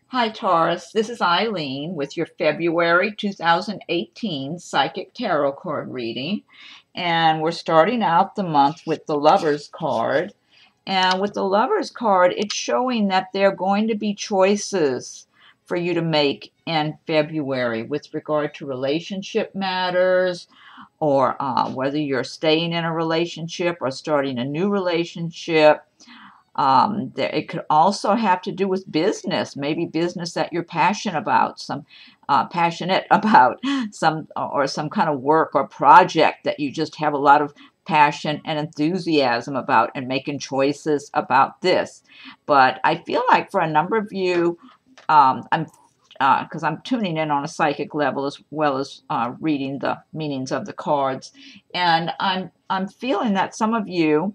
Hi, Taurus. This is Eileen with your February 2018 Psychic Tarot card reading. And we're starting out the month with the Lover's card. And with the Lover's card, it's showing that there are going to be choices for you to make in February with regard to relationship matters, or whether you're staying in a relationship or starting a new relationship. It could also have to do with business, maybe business that you're passionate about, some kind of work or project that you just have a lot of passion and enthusiasm about, and making choices about this. But I feel like for a number of you, I'm because I'm tuning in on a psychic level as well as reading the meanings of the cards, and I'm feeling that some of you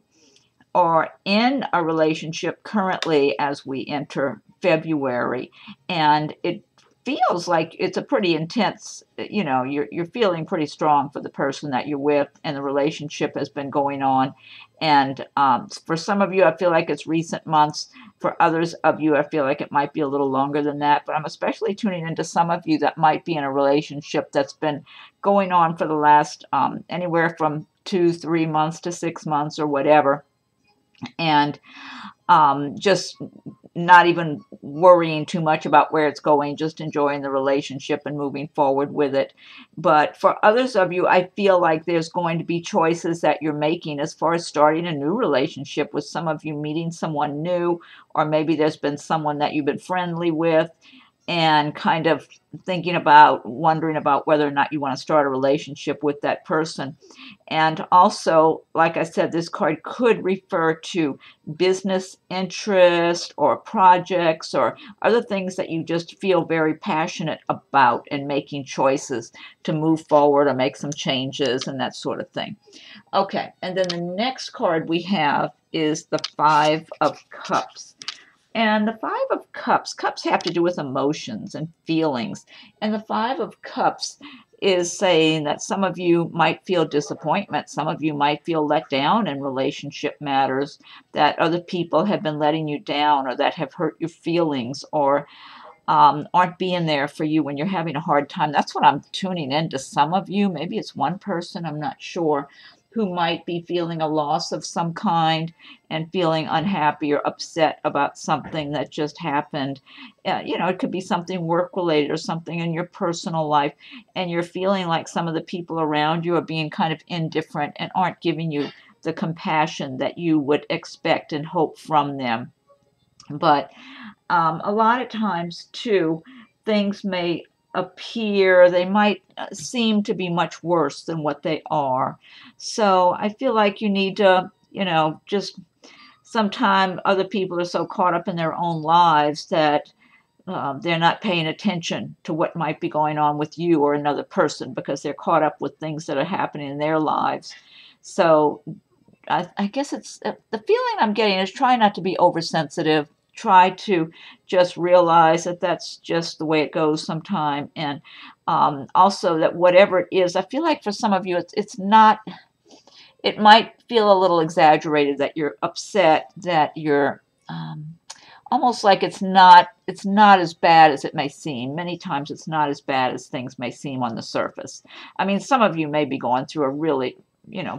are in a relationship currently as we enter February, and it feels like it's a pretty intense, you're feeling pretty strong for the person that you're with, and the relationship has been going on. And for some of you, I feel like it's recent months. For others of you, I feel like it might be a little longer than that. But I'm especially tuning into some of you that might be in a relationship that's been going on for the last anywhere from 2, 3 months to 6 months or whatever, and just not even worrying too much about where it's going, just enjoying the relationship and moving forward with it. But for others of you, I feel like there's going to be choices that you're making as far as starting a new relationship, with some of you meeting someone new, or maybe there's been someone that you've been friendly with and kind of wondering about whether or not you want to start a relationship with that person. And also, like I said, this card could refer to business interest or projects or other things that you just feel very passionate about, and making choices to move forward or make some changes and that sort of thing. Okay, and then the next card we have is the Five of Cups. And the Five of Cups have to do with emotions and feelings. And the Five of Cups is saying that some of you might feel disappointment. Some of you might feel let down in relationship matters, that other people have been letting you down, or that have hurt your feelings, or aren't being there for you when you're having a hard time. That's what I'm tuning into some of you. Maybe it's one person, I'm not sure, who might be feeling a loss of some kind and feeling unhappy or upset about something that just happened. It could be something work related or something in your personal life, and you're feeling like some of the people around you are being kind of indifferent and aren't giving you the compassion that you would expect and hope from them. But a lot of times, too, things may they might seem to be much worse than what they are. So I feel like you need to, just sometimes other people are so caught up in their own lives that they're not paying attention to what might be going on with you or another person, because they're caught up with things that are happening in their lives. So I guess it's the feeling I'm getting is try not to be oversensitive. Try to just realize that that's just the way it goes sometime. And also that whatever it is, I feel like for some of you, it's not, it might feel a little exaggerated that you're upset, that you're almost like it's not as bad as it may seem. Many times it's not as bad as things may seem on the surface. I mean, some of you may be going through a really,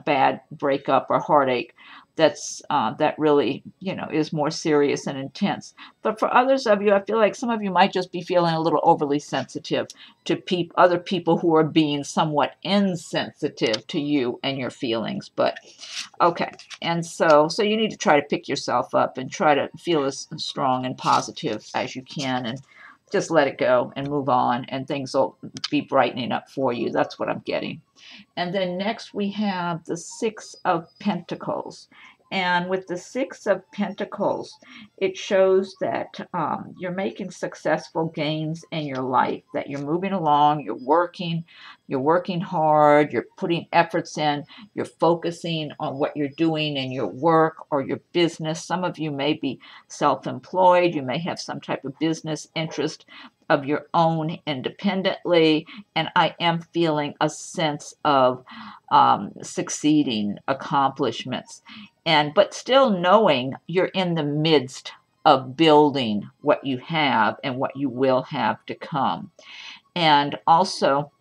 bad breakup or heartache that really, is more serious and intense. But for others of you, I feel like some of you might just be feeling a little overly sensitive to other people who are being somewhat insensitive to you and your feelings. But okay, and so you need to try to pick yourself up and try to feel as strong and positive as you can, and just let it go and move on, and things will be brightening up for you. That's what I'm getting. And then next we have the Six of Pentacles. And with the Six of Pentacles, it shows that you're making successful gains in your life, that you're moving along, you're working hard, you're putting efforts in, you're focusing on what you're doing in your work or your business. Some of you may be self-employed, you may have some type of business interest of your own independently, and I am feeling a sense of succeeding accomplishments, but still knowing you're in the midst of building what you have and what you will have to come. And also,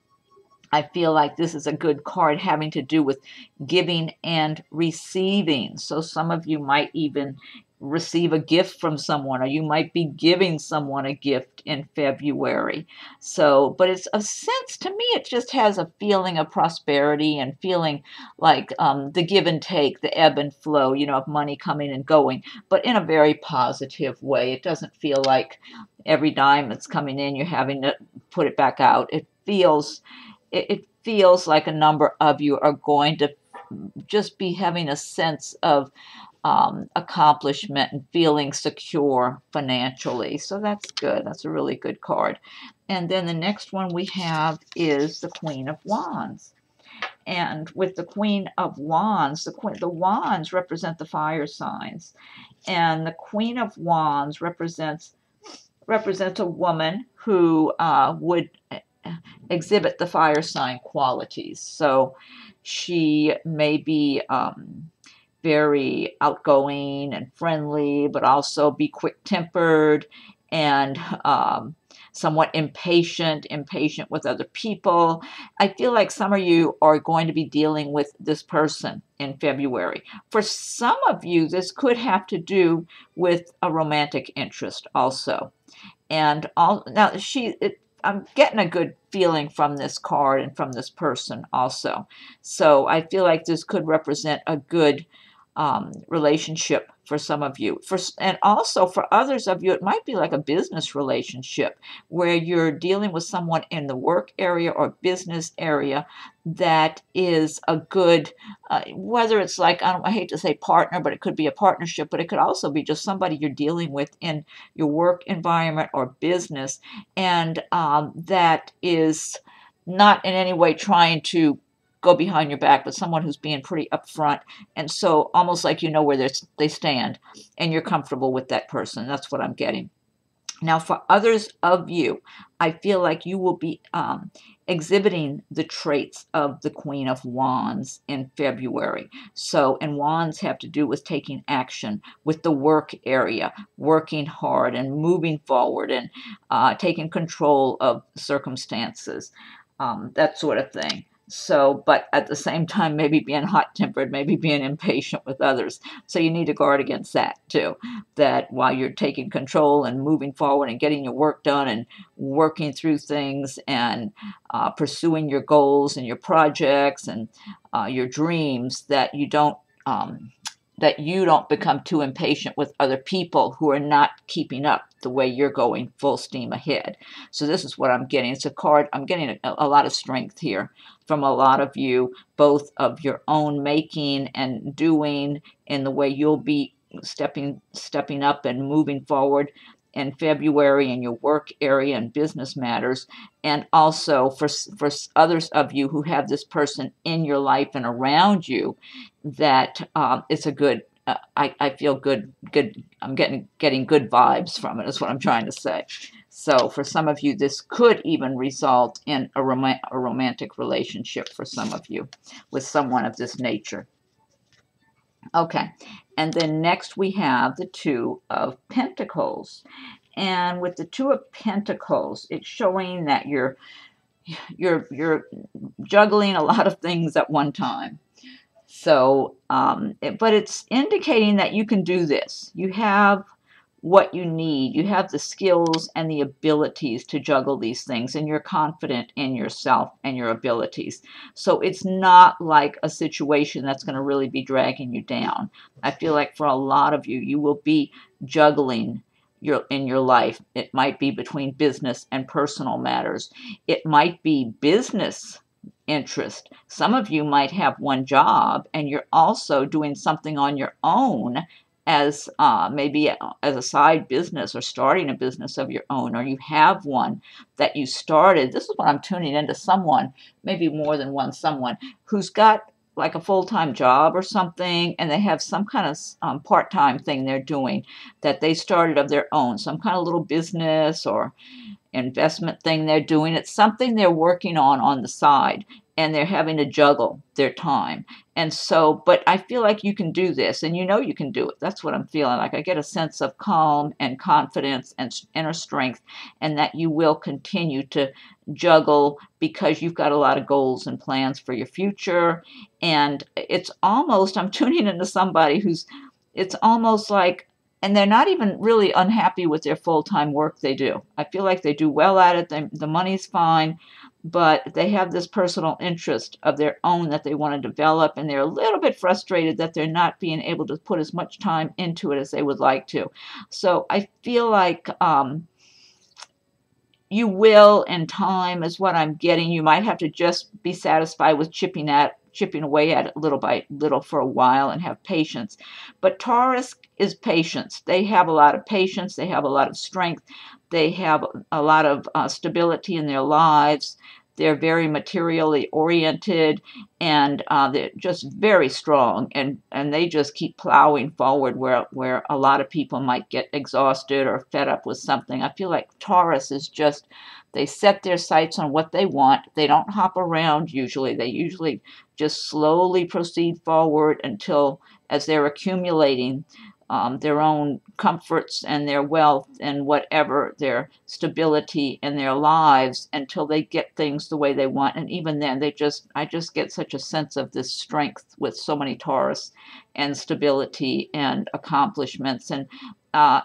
I feel like this is a good card having to do with giving and receiving. So some of you might even receive a gift from someone, or you might be giving someone a gift in February. So, but it's a sense, to me, it just has a feeling of prosperity and feeling like the give and take, the ebb and flow, you know, of money coming and going, but in a very positive way. It doesn't feel like every dime that's coming in, you're having to put it back out. It feels like a number of you are going to just be having a sense of accomplishment and feeling secure financially. So that's good. That's a really good card. And then the next one we have is the Queen of Wands. And with the Queen of Wands, the wands represent the fire signs. And the Queen of Wands represents a woman who would exhibit the fire sign qualities. So she may be very outgoing and friendly, but also be quick-tempered and somewhat impatient with other people. I feel like some of you are going to be dealing with this person in February. For some of you, this could have to do with a romantic interest also. And now I'm getting a good feeling from this card and from this person also. So I feel like this could represent a good relationship for some of you. And also for others of you, it might be like a business relationship where you're dealing with someone in the work area or business area that is a good, whether it's like, I hate to say partner, but it could be a partnership, but it could also be just somebody you're dealing with in your work environment or business, and that is not in any way trying to go behind your back, but someone who's being pretty upfront, and so almost like you know where they stand, and you're comfortable with that person. That's what I'm getting. Now, for others of you, I feel like you will be exhibiting the traits of the Queen of Wands in February. So, and wands have to do with taking action with the work area, working hard and moving forward and taking control of circumstances, that sort of thing. So, but at the same time, maybe being hot-tempered, maybe being impatient with others. So you need to guard against that too. That while you're taking control and moving forward and getting your work done and working through things and pursuing your goals and your projects and your dreams, that you don't become too impatient with other people who are not keeping up the way you're going full steam ahead. So this is what I'm getting. It's a card. I'm getting a lot of strength here from a lot of you, both of your own making and doing in the way you'll be stepping up and moving forward in February in your work area and business matters, and also for others of you who have this person in your life and around you, that it's a good, I feel good, I'm getting good vibes from it, is what I'm trying to say. So for some of you, this could even result in a romantic relationship for some of you with someone of this nature. Okay, and then next we have the Two of Pentacles. And with the Two of Pentacles, it's showing that you're juggling a lot of things at one time. So, but it's indicating that you can do this. You have what you need. You have the skills and the abilities to juggle these things, and you're confident in yourself and your abilities. So it's not like a situation that's going to really be dragging you down. I feel like for a lot of you, you will be juggling in your life. It might be between business and personal matters. It might be business interest. Some of you might have one job and you're also doing something on your own as maybe as a side business or starting a business of your own, or you have one that you started. This is what I'm tuning into someone, maybe more than one someone, who's got like a full-time job or something, and they have some kind of part-time thing they're doing that they started of their own, some kind of little business or investment thing they're doing. It's something they're working on the side, and they're having to juggle their time. And so, but I feel like you can do this, and you know you can do it. That's what I'm feeling like. I get a sense of calm and confidence and inner strength, and that you will continue to juggle because you've got a lot of goals and plans for your future. And it's almost, I'm tuning into somebody who's, it's almost like, and they're not even really unhappy with their full-time work they do. I feel like they do well at it. The money's fine, but they have this personal interest of their own that they want to develop, and they're a little bit frustrated that they're not being able to put as much time into it as they would like to. So I feel like you will, in time, is what I'm getting. You might have to just be satisfied with chipping away at it little by little for a while and have patience. But Taurus is patience. They have a lot of patience. They have a lot of strength. They have a lot of stability in their lives. They're very materially oriented, and they're just very strong, and they just keep plowing forward where a lot of people might get exhausted or fed up with something. I feel like Taurus is just, they set their sights on what they want. They don't hop around usually. They usually just slowly proceed forward until, as they're accumulating their own comforts and their wealth and whatever, their stability in their lives, until they get things the way they want. And even then, I just get such a sense of this strength with so many Taurus, and stability and accomplishments. And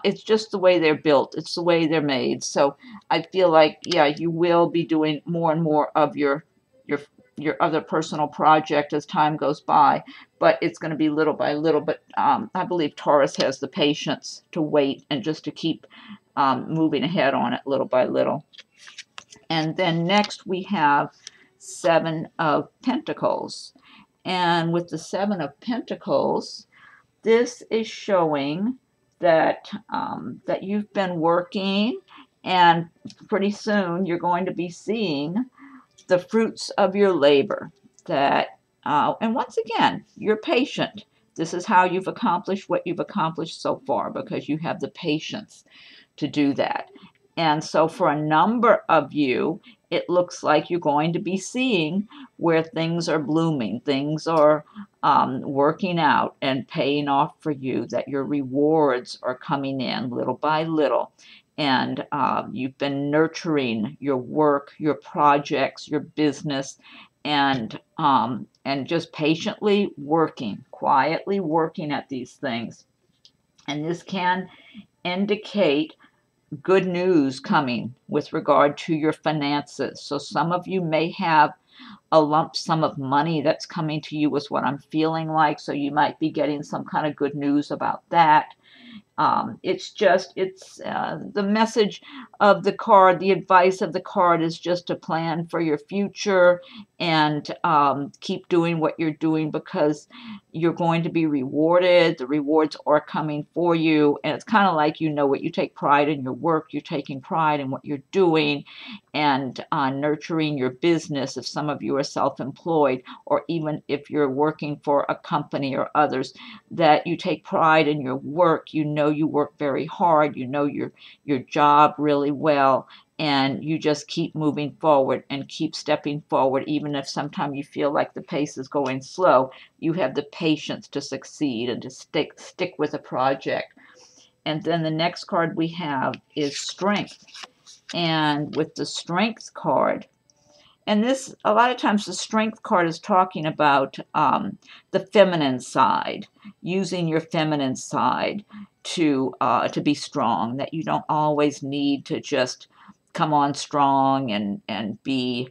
it's just the way they're built. It's the way they're made. So I feel like, yeah, you will be doing more and more of your other personal project as time goes by, but it's going to be little by little. But I believe Taurus has the patience to wait and just to keep moving ahead on it little by little. And then next we have Seven of Pentacles. And with the Seven of Pentacles, this is showing that that you've been working, and pretty soon you're going to be seeing the fruits of your labor. That and once again, you're patient. This is how you've accomplished what you've accomplished so far, because you have the patience to do that. And so for a number of you, it looks like you're going to be seeing where things are blooming, things are working out and paying off for you, that your rewards are coming in little by little. And you've been nurturing your work, your projects, your business, and just patiently working, quietly working at these things. And this can indicate good news coming with regard to your finances. So some of you may have a lump sum of money that's coming to you, is what I'm feeling like. So you might be getting some kind of good news about that. It's the message of the card, the advice of the card is just to plan for your future, and keep doing what you're doing, because you're going to be rewarded. The rewards are coming for you. And it's kind of like, you take pride in your work, you're taking pride in what you're doing, and nurturing your business. If some of you are self-employed, or even if you're working for a company or others, that you take pride in your work. You work very hard. Your job really well, and you just keep moving forward and keep stepping forward. Even if sometimes you feel like the pace is going slow, you have the patience to succeed and to stick with a project. And then the next card we have is Strength. And with the Strength card, and this, a lot of times the Strength card is talking about the feminine side, using your feminine side to be strong, that you don't always need to just come on strong and be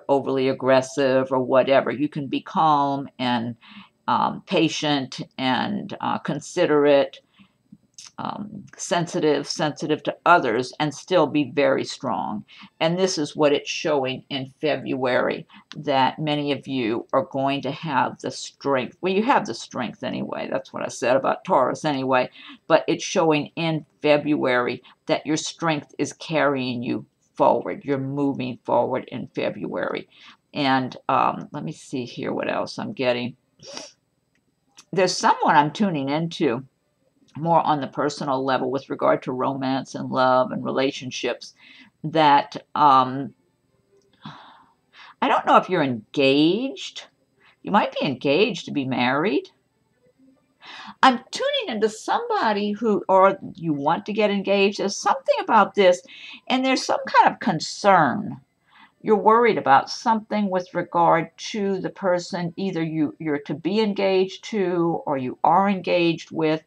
overly aggressive or whatever. You can be calm and patient and considerate, sensitive to others, and still be very strong. And this is what it's showing in February, that many of you are going to have the strength. Well, you have the strength anyway. That's what I said about Taurus anyway. But it's showing in February that your strength is carrying you forward. You're moving forward in February. And let me see here what else I'm getting. There's someone I'm tuning into more on the personal level with regard to romance and love and relationships, that I don't know if you're engaged. You might be engaged to be married. I'm tuning into somebody who, or you want to get engaged. There's something about this, and there's some kind of concern. You're worried about something with regard to the person either you're to be engaged to or you are engaged with,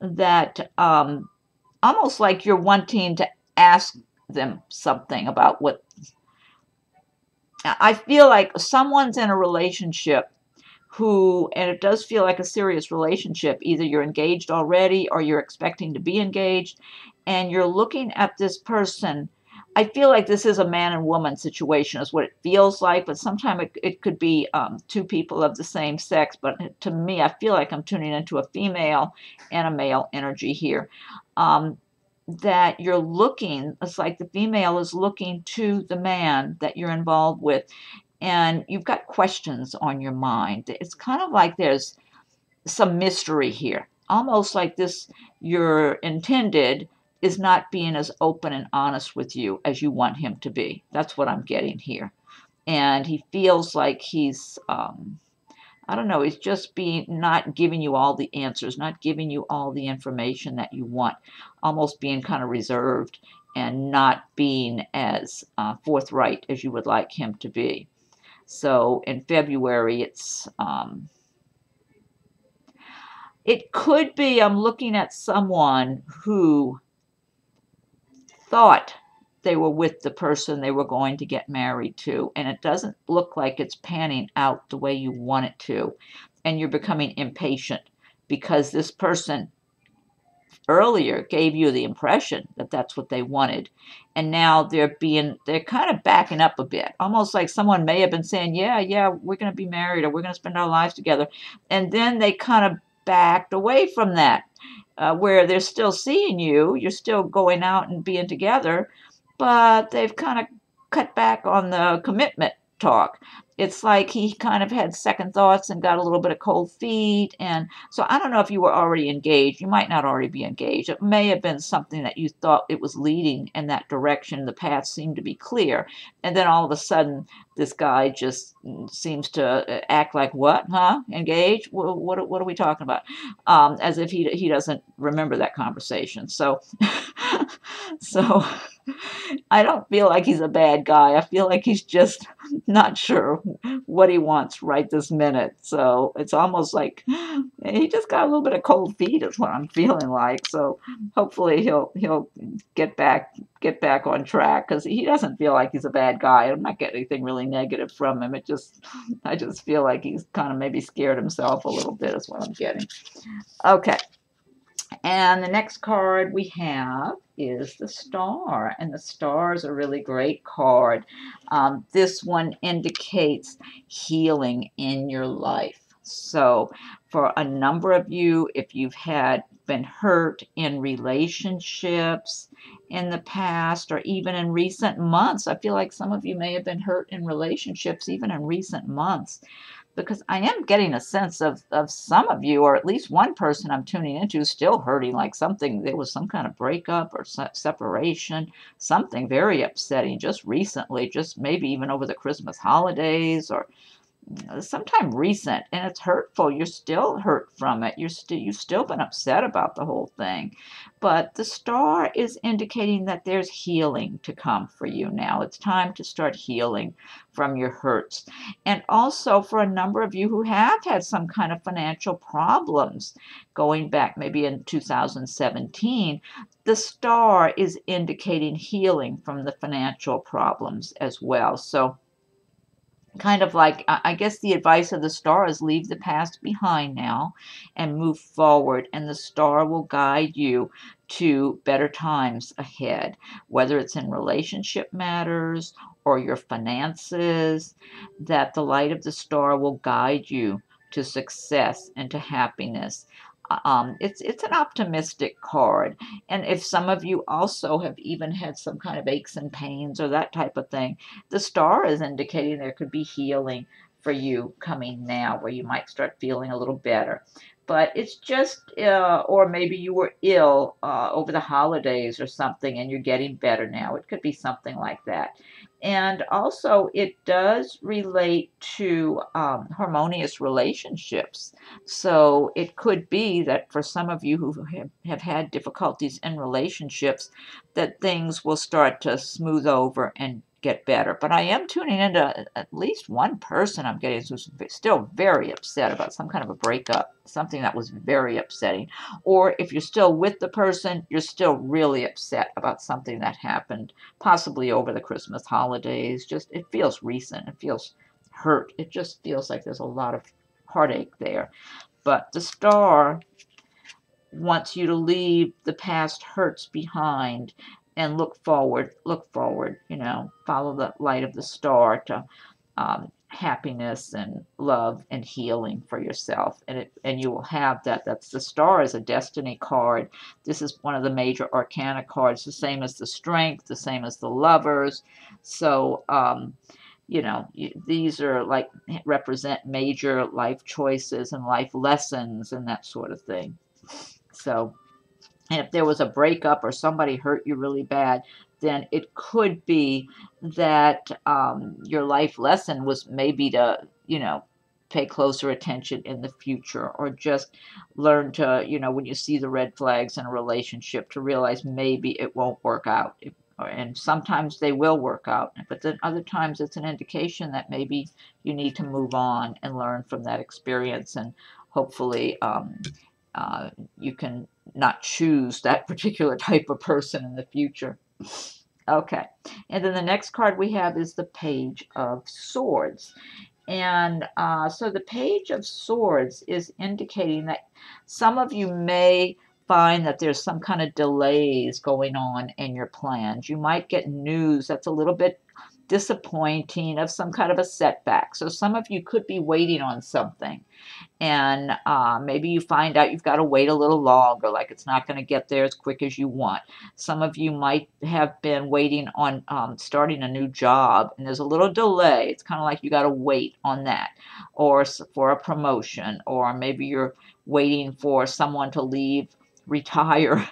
that almost like you're wanting to ask them something about what. I feel like someone's in a relationship who, and it does feel like a serious relationship, either you're engaged already or you're expecting to be engaged, and you're looking at this person. I feel like this is a man and woman situation, is what it feels like, but sometimes it could be two people of the same sex. But to me, I feel like I'm tuning into a female and a male energy here. That you're looking, it's like the female is looking to the man that you're involved with, and you've got questions on your mind. It's kind of like there's some mystery here, almost like this, your intended is not being as open and honest with you as you want him to be. That's what I'm getting here. And he feels like he's, I don't know, he's just being, not giving you all the answers, not giving you all the information that you want, almost being kind of reserved and not being as forthright as you would like him to be. So in February, it could be, I'm looking at someone who thought they were with the person they were going to get married to, and it doesn't look like it's panning out the way you want it to, and you're becoming impatient because this person earlier gave you the impression that that's what they wanted, and now they're kind of backing up a bit, almost like someone may have been saying, yeah, we're going to be married, or we're going to spend our lives together, and then they kind of backed away from that, where they're still seeing you, you're still going out and being together, but they've kind of cut back on the commitment talk. It's like he kind of had second thoughts and got a little bit of cold feet. And so I don't know if you were already engaged. You might not already be engaged. It may have been something that you thought it was leading in that direction. The path seemed to be clear. And then all of a sudden, this guy just seems to act like, what, huh? Engaged? What are we talking about? As if he doesn't remember that conversation. So, so I don't feel like he's a bad guy. I feel like he's just not sure what he wants right this minute. So it's almost like he just got a little bit of cold feet is what I'm feeling like. So hopefully he'll get back on track, because he doesn't feel like he's a bad guy. I'm not getting anything really negative from him. I just feel like he's kind of maybe scared himself a little bit is what I'm getting. Okay. And the next card we have is the Star, and the Star is a really great card. This one indicates healing in your life. So for a number of you, if you've been hurt in relationships in the past, or even in recent months, I feel like some of you may have been hurt in relationships even in recent months, because I am getting a sense of some of you, or at least one person I'm tuning into, still hurting, like there was some kind of breakup or separation, something very upsetting just recently, just maybe even over the Christmas holidays, or sometime recent, and it's hurtful. You're still hurt from it. You've still been upset about the whole thing. But the Star is indicating that there's healing to come for you now. It's time to start healing from your hurts. And also for a number of you who have had some kind of financial problems going back maybe in 2017, the Star is indicating healing from the financial problems as well. So kind of like, I guess the advice of the Star is leave the past behind now and move forward, and the Star will guide you to better times ahead, whether it's in relationship matters or your finances, that the light of the Star will guide you to success and to happiness. It's an optimistic card. And if some of you also have even had some kind of aches and pains or that type of thing, the Star is indicating there could be healing for you coming now, where you might start feeling a little better. but it's just, or maybe you were ill over the holidays or something and you're getting better now. It could be something like that. And also, it does relate to harmonious relationships. So it could be that for some of you who have had difficulties in relationships, that things will start to smooth over and get better. But I am tuning into at least one person I'm getting who's still very upset about some kind of a breakup, something that was very upsetting. Or if you're still with the person, you're still really upset about something that happened, possibly over the Christmas holidays. Just, it feels recent. It feels hurt. It just feels like there's a lot of heartache there. But the star wants you to leave the past hurts behind and look forward, follow the light of the star to happiness and love and healing for yourself. And you will have that. That's the star is a destiny card. This is one of the major arcana cards, the same as the strength, the same as the lovers. So, these are like represent major life choices and life lessons and that sort of thing. So, and if there was a breakup or somebody hurt you really bad, then it could be that your life lesson was maybe to, pay closer attention in the future, or just learn to, when you see the red flags in a relationship, to realize maybe it won't work out. And sometimes they will work out, but then other times it's an indication that maybe you need to move on and learn from that experience, and hopefully you can not choose that particular type of person in the future. Okay, and then the next card we have is the Page of Swords. And so the Page of Swords is indicating that some of you may find that there's some kind of delays going on in your plans. You might get news that's a little bit disappointing, of some kind of a setback. So some of you could be waiting on something, and maybe you find out you've got to wait a little longer, like it's not going to get there as quick as you want. Some of you might have been waiting on starting a new job, and there's a little delay. It's kind of like you got to wait on that, or for a promotion, or maybe you're waiting for someone to retire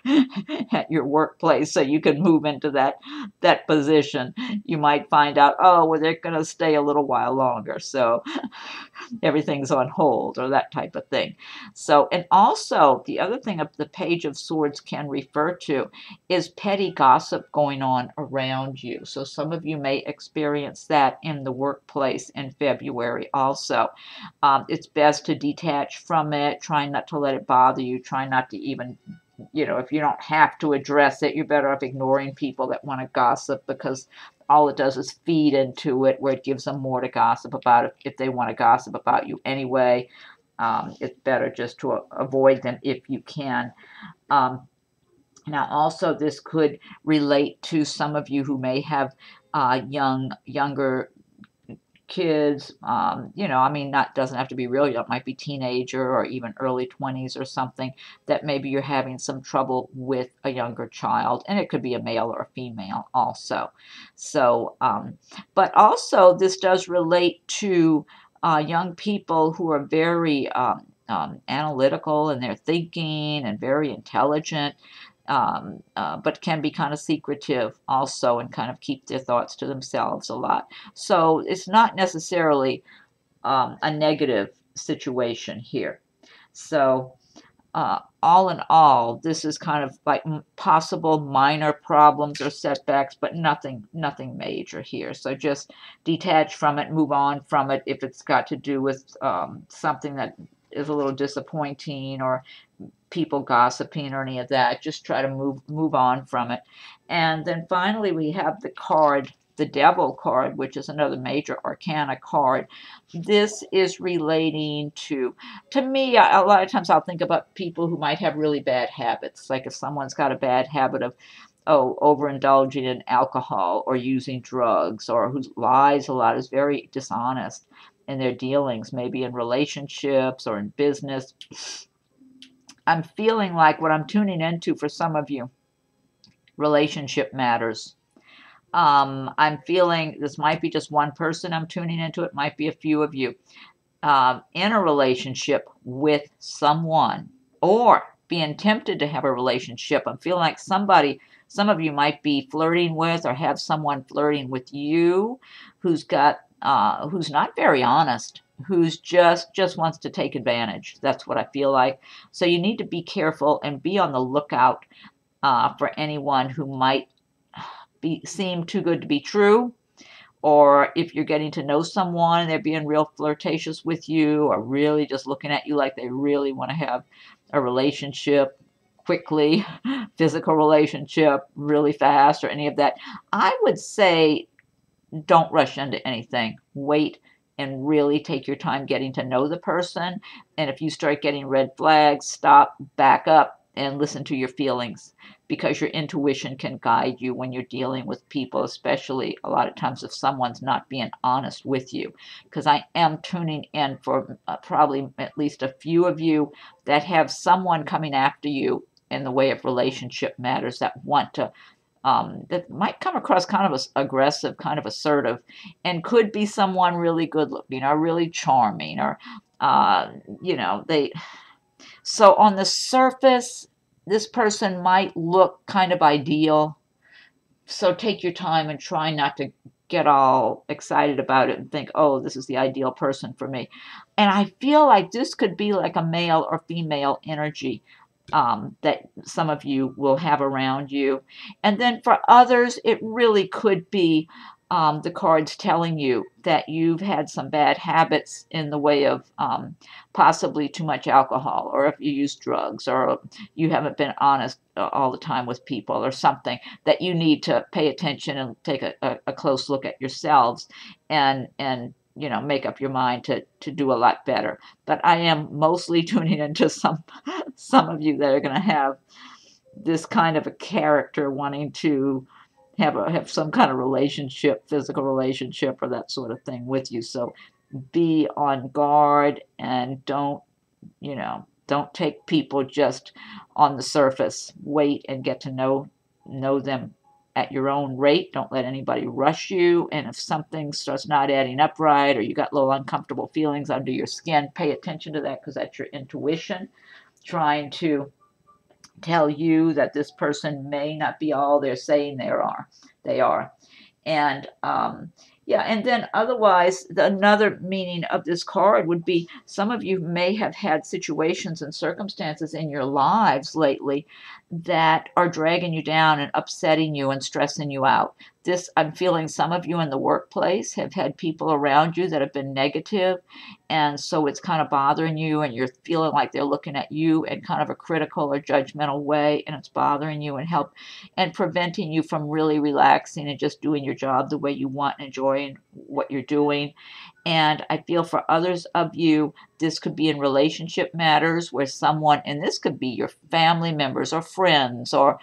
at your workplace so you can move into that position. You might find out, oh, well, they're going to stay a little while longer, so everything's on hold, or that type of thing. So, and also the other thing the Page of Swords can refer to is petty gossip going on around you. So some of you may experience that in the workplace in February also. It's best to detach from it. Try not to let it bother you. Try not to even, if you don't have to address it, you're better off ignoring people that want to gossip, because all it does is feed into it, where it gives them more to gossip about if they want to gossip about you anyway. It's better just to avoid them if you can. Now, also, this could relate to some of you who may have younger kids, doesn't have to be real young, it might be teenager or even early 20s or something, that maybe you're having some trouble with a younger child, and it could be a male or a female also. So, but also this does relate to young people who are very analytical in their thinking and very intelligent, but can be kind of secretive also, and kind of keep their thoughts to themselves a lot. So it's not necessarily a negative situation here. So all in all, this is kind of like possible minor problems or setbacks, but nothing major here. So just detach from it, move on from it. If it's got to do with something that is a little disappointing, or people gossiping, or any of that, just try to move on from it. And then finally we have the Devil card, which is another major arcana card. This is relating to me, a lot of times I'll think about people who might have really bad habits. Like if someone's got a bad habit of overindulging in alcohol or using drugs, or who lies a lot, is very dishonest in their dealings, maybe in relationships or in business. I'm feeling like what I'm tuning into for some of you, relationship matters. I'm feeling this might be just one person I'm tuning into. It might be a few of you. in a relationship with someone, or being tempted to have a relationship. I'm feeling like some of you might be flirting with or have someone flirting with you who's not very honest, who's just wants to take advantage. That's what I feel like. So you need to be careful and be on the lookout for anyone who might seem too good to be true, or if you're getting to know someone and they're being real flirtatious with you, or really just looking at you like they really want to have a relationship quickly, physical relationship really fast, or any of that, I would say don't rush into anything. Wait and really take your time getting to know the person. And if you start getting red flags, stop, back up, and listen to your feelings, because your intuition can guide you when you're dealing with people, especially a lot of times if someone's not being honest with you. Because I am tuning in for probably at least a few of you that have someone coming after you in the way of relationship matters, that want to that might come across kind of aggressive, kind of assertive, and could be someone really good looking or really charming, or they. So on the surface, this person might look kind of ideal. So take your time and try not to get all excited about it and think, oh, this is the ideal person for me. And I feel like this could be like a male or female energy that some of you will have around you. And then for others, it really could be the cards telling you that you've had some bad habits in the way of possibly too much alcohol, or if you use drugs, or you haven't been honest all the time with people, or something that you need to pay attention and take a close look at yourselves, and make up your mind to do a lot better. But I am mostly tuning into some of you that are going to have this kind of a character, wanting to have some kind of relationship, physical relationship, or that sort of thing with you. So be on guard, and don't take people just on the surface. Wait and get to know them at your own rate. Don't let anybody rush you. And if something starts not adding up right, or you got little uncomfortable feelings under your skin, pay attention to that, because that's your intuition trying to tell you that this person may not be all they're saying they are. And yeah, and then otherwise, another meaning of this card would be some of you may have had situations and circumstances in your lives lately that are dragging you down and upsetting you and stressing you out. I'm feeling some of you in the workplace have had people around you that have been negative, and so it's kind of bothering you, and you're feeling like they're looking at you in kind of a critical or judgmental way, and it's bothering you and preventing you from really relaxing and just doing your job the way you want and enjoying what you're doing. And I feel for others of you, this could be in relationship matters where someone, and this could be your family members or friends, or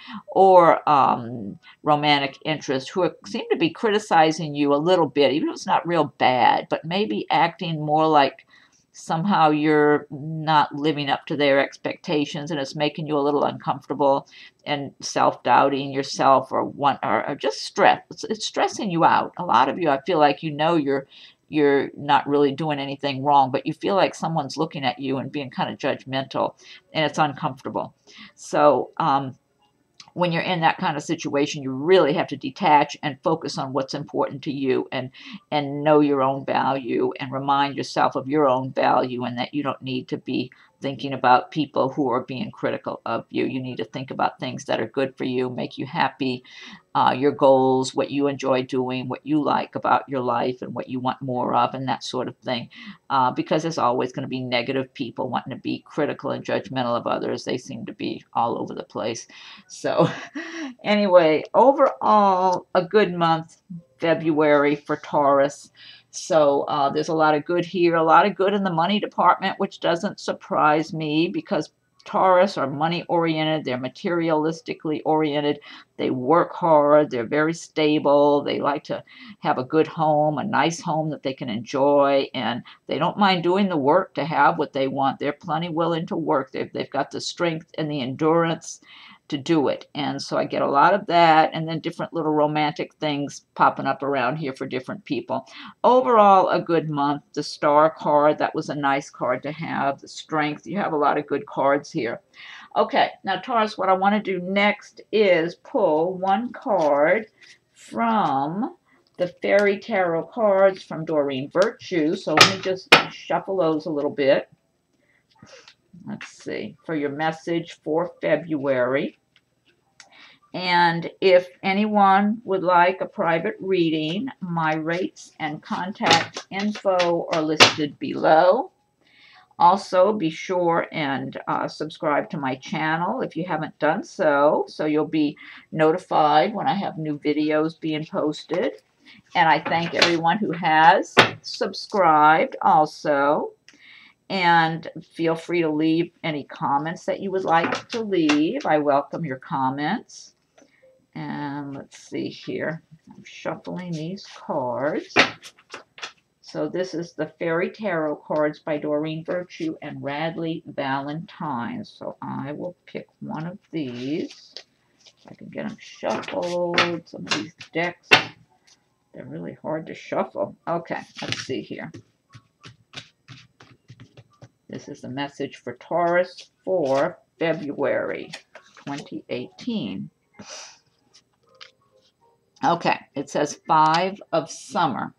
romantic interests, who seem to be criticizing you a little bit, even if it's not real bad, but maybe acting more like somehow you're not living up to their expectations, and it's making you a little uncomfortable and self-doubting yourself, or just stress. It's stressing you out. A lot of you, I feel like you're not really doing anything wrong, but you feel like someone's looking at you and being kind of judgmental, and it's uncomfortable. So when you're in that kind of situation, you really have to detach and focus on what's important to you, and know your own value, and remind yourself of your own value, and that you don't need to be thinking about people who are being critical of you. You need to think about things that are good for you, make you happy, your goals, what you enjoy doing, what you like about your life, and what you want more of, and that sort of thing. Because there's always going to be negative people wanting to be critical and judgmental of others. They seem to be all over the place. So anyway, overall, a good month, February, for Taurus. So there's a lot of good here, a lot of good in the money department, which doesn't surprise me, because Taurus are money oriented, they're materialistically oriented, they work hard, they're very stable, they like to have a good home, a nice home that they can enjoy, and they don't mind doing the work to have what they want. They're plenty willing to work. They've got the strength and the endurance to do it. And so I get a lot of that, and then different little romantic things popping up around here for different people. Overall, a good month. The Star card, that was a nice card to have. The Strength, you have a lot of good cards here. Okay, now Taurus, what I want to do next is pull one card from the Fairy Tarot cards from Doreen Virtue. So let me just shuffle those a little bit. Let's see, for your message for February. And if anyone would like a private reading, my rates and contact info are listed below. Also, be sure and subscribe to my channel if you haven't done so, so you'll be notified when I have new videos being posted. And I thank everyone who has subscribed also. And feel free to leave any comments that you would like to leave. I welcome your comments. And let's see here. I'm shuffling these cards. So this is the Fairy Tarot cards by Doreen Virtue and Radleigh Valentine. So I will pick one of these. If I can get them shuffled. Some of these decks, they're really hard to shuffle. Okay, let's see here. This is the message for Taurus for February 2018. Okay, it says 5 of Summer.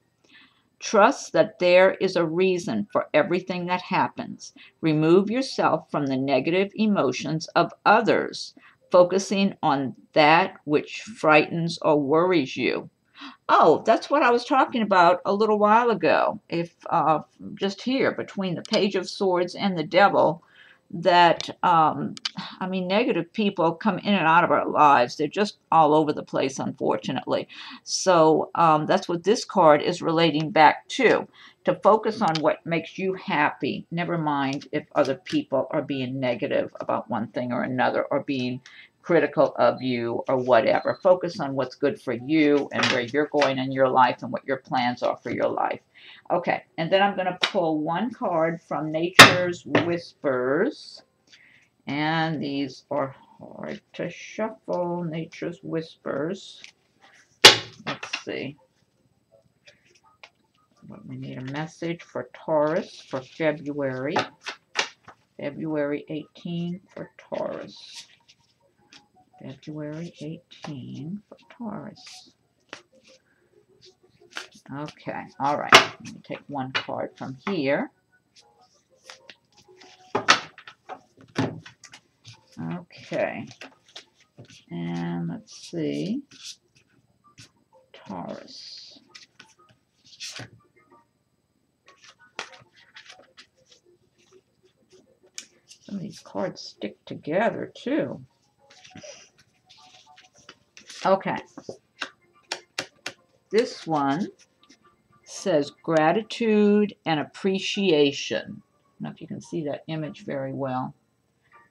Trust that there is a reason for everything that happens. Remove yourself from the negative emotions of others, focusing on that which frightens or worries you. Oh, that's what I was talking about a little while ago. If just here between the Page of Swords and the Devil, that I mean, negative people come in and out of our lives. They're just all over the place, unfortunately. So that's what this card is relating back to focus on what makes you happy. Never mind if other people are being negative about one thing or another, or being critical of you or whatever. Focus on what's good for you and where you're going in your life and what your plans are for your life. Okay, and then I'm going to pull one card from Nature's Whispers. And these are hard to shuffle. Nature's Whispers. Let's see. We need a message for Taurus for February. February 18 for Taurus. February 18 for Taurus. Okay, all right. Let me take one card from here. Okay. And let's see. Taurus. Some of these cards stick together, too. Okay. This one says gratitude and appreciation. I don't know if you can see that image very well.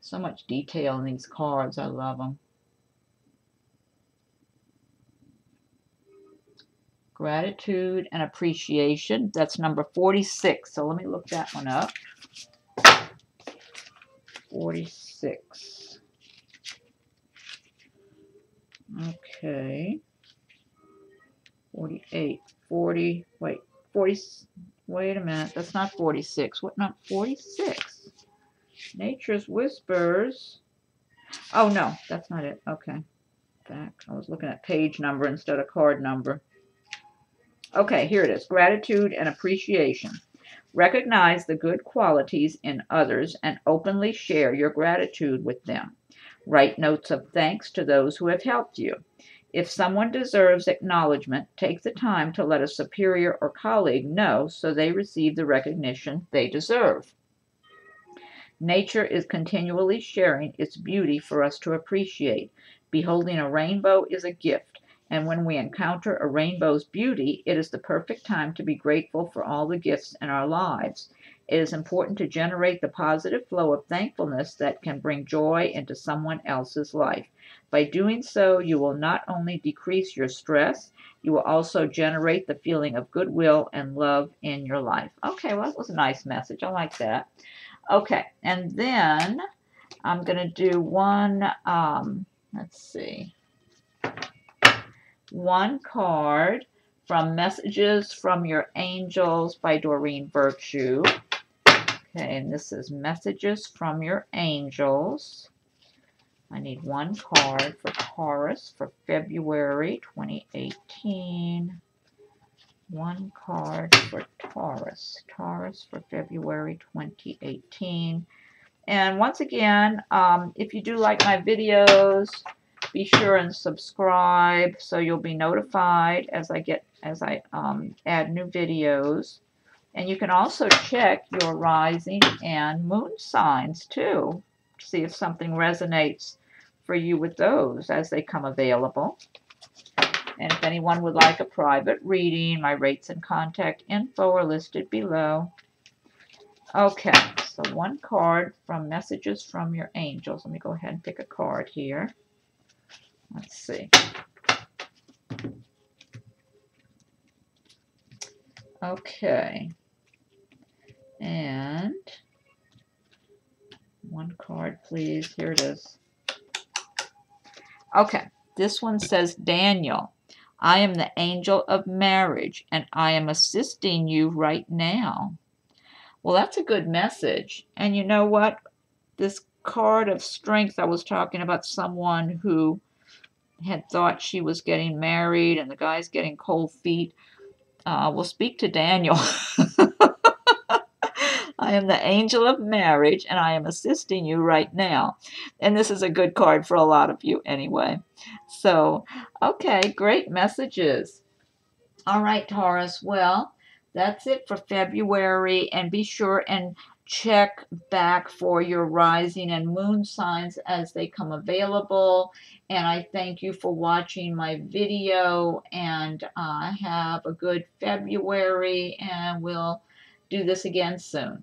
So much detail in these cards. I love them. Gratitude and appreciation. That's number 46. So let me look that one up. 46. Okay. 48. 40. Wait. 40. Wait a minute. That's not 46. What? Not 46. Nature's Whispers. Oh, no. That's not it. Okay. Back. I was looking at page number instead of card number. Okay, here it is. Gratitude and appreciation. Recognize the good qualities in others and openly share your gratitude with them. Write notes of thanks to those who have helped you. If someone deserves acknowledgement, take the time to let a superior or colleague know so they receive the recognition they deserve. Nature is continually sharing its beauty for us to appreciate. Beholding a rainbow is a gift, and when we encounter a rainbow's beauty, it is the perfect time to be grateful for all the gifts in our lives. It is important to generate the positive flow of thankfulness that can bring joy into someone else's life. By doing so, you will not only decrease your stress, you will also generate the feeling of goodwill and love in your life. Okay, well, that was a nice message. I like that. Okay, and then I'm going to do one Let's see. One card from Messages from Your Angels by Doreen Virtue. Okay, and this is Messages from Your Angels. I need one card for Taurus for February 2018. One card for Taurus. Taurus for February 2018. And once again, if you do like my videos, be sure and subscribe so you'll be notified as I add new videos. And you can also check your rising and moon signs too, to see if something resonates for you with those as they come available. And if anyone would like a private reading, my rates and contact info are listed below. Okay, so one card from Messages from Your Angels. Let me go ahead and pick a card here. Let's see. Okay. And one card, please. Here it is. Okay, this one says, Daniel, I am the angel of marriage, and I am assisting you right now. Well, that's a good message. And you know what? This card of strength, I was talking about someone who had thought she was getting married and the guy's getting cold feet. We'll speak to Daniel. I am the angel of marriage, and I am assisting you right now. And this is a good card for a lot of you anyway. So, okay, great messages. All right, Taurus. Well, that's it for February. And be sure and check back for your rising and moon signs as they come available. And I thank you for watching my video. And have a good February. And we'll do this again soon.